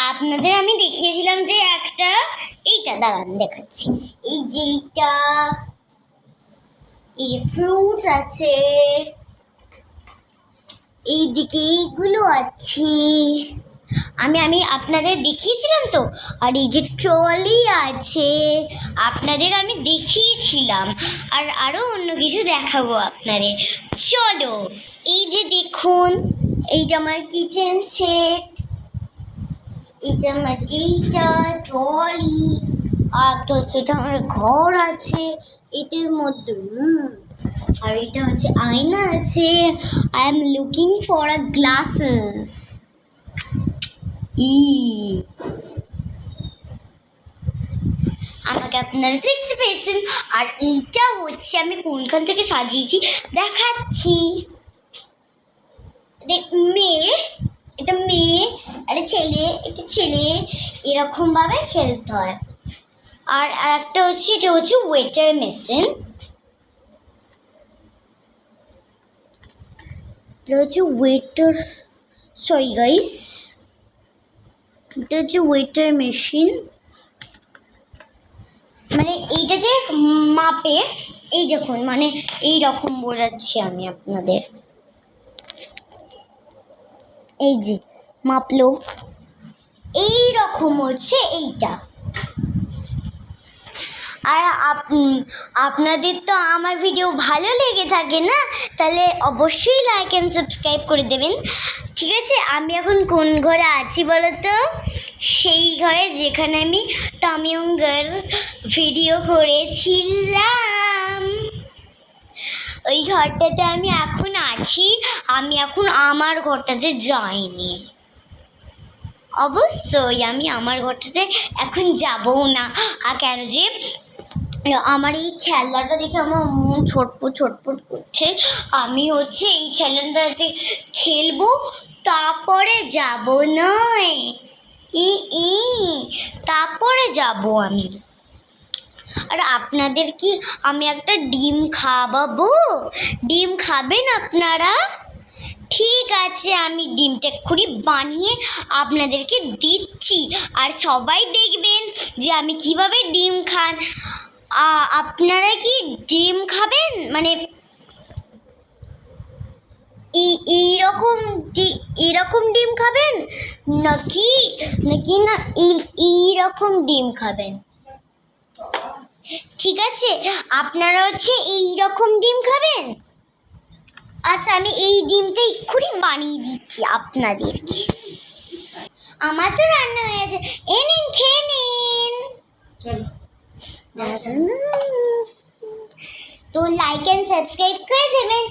আপনাদের আমি দেখিয়েছিলাম যে একটা এইটা দাঁড়ান দেখাচ্ছি। এই যে এইটা এই ফ্রুটস আছে, এইদিকে এইগুলো আছে, আমি আপনাদের দেখিয়েছিলাম তো। আর এই যে ট্রলি আছে, আপনাদের আমি দেখিয়েছিলাম। আর আরও অন্য কিছু দেখাবো আপনাদের, চলো। এই যে দেখুন, এইটা আমার কিচেন সেট, এইটা আমার এইটা ট্রলি, আর একটা হচ্ছে এটা আমার ঘর আছে এটার মধ্যে। আর এটা হচ্ছে আয়না আছে। I am looking for a glasses. আমাকে আপনারা দেখতে পেয়েছেন। আর এইটা হচ্ছে আমি কোনখান থেকে সাজিয়েছি দেখাচ্ছি। মেয়ে, এটা মেয়ে, একটা ছেলে, এটা ছেলে, এরকমভাবে খেলতে হয়। আর একটা হচ্ছে এটা হচ্ছে ওয়েটার মেশিন, এটা হচ্ছে ওয়েটার, সরি গাইস, এটা হচ্ছে ওয়েটার মেশিন। মানে এইটাতে মাপে, এই দেখুন, মানে এই রকম বোঝাচ্ছি আমি আপনাদের, এই যে মাপলো এই রকম হচ্ছে এইটা। আর আপনাদের তো আমার ভিডিও ভালো লেগে থাকে না, তাহলে অবশ্যই লাইক অ্যান্ড সাবস্ক্রাইব করে দেবেন, ঠিক আছে? আমি এখন কোন ঘরে আছি বলো তো? সেই ঘরে যেখানে আমি তামিয়ঙ্গের ভিডিও করেছিলাম, ওই ঘরটাতে আমি এখন আছি। আমি এখন আমার ঘরটাতে যাইনি, অবশ্যই আমি আমার ঘরটাতে এখন যাবো না। আর কেন যে আমার এই খেলনাটা দেখে আমার মন ছটপট ছটপট করছে। আমি হচ্ছে এই খেলনাটাতে খেলবো, তারপরে যাব নয়, তারপরে যাব আমি। আর আপনাদের কি আমি একটা ডিম খাওয়াবো? ডিম খাবেন আপনারা? ঠিক আছে, আমি ডিমটা এক্ষুনি বানিয়ে আপনাদেরকে দিচ্ছি। আর সবাই দেখবেন যে আমি কিভাবে ডিম খান। আপনারা কি ডিম খাবেন? মানে এইরকম ডিম খাবেন নাকি নাকি না এইরকম ডিম খাবেন? ঠিক আছে, আপনারা হচ্ছে এইরকম ডিম খাবেন। আচ্ছা, আমি এই ডিমটা এক্ষুনি বানিয়ে দিচ্ছি আপনাদেরকে। আমার তো রান্না হয়ে গেছে, এ নিন, খেয়ে নিন। তো লাইক অ্যান্ড সাবস্ক্রাইব করে দেবেন।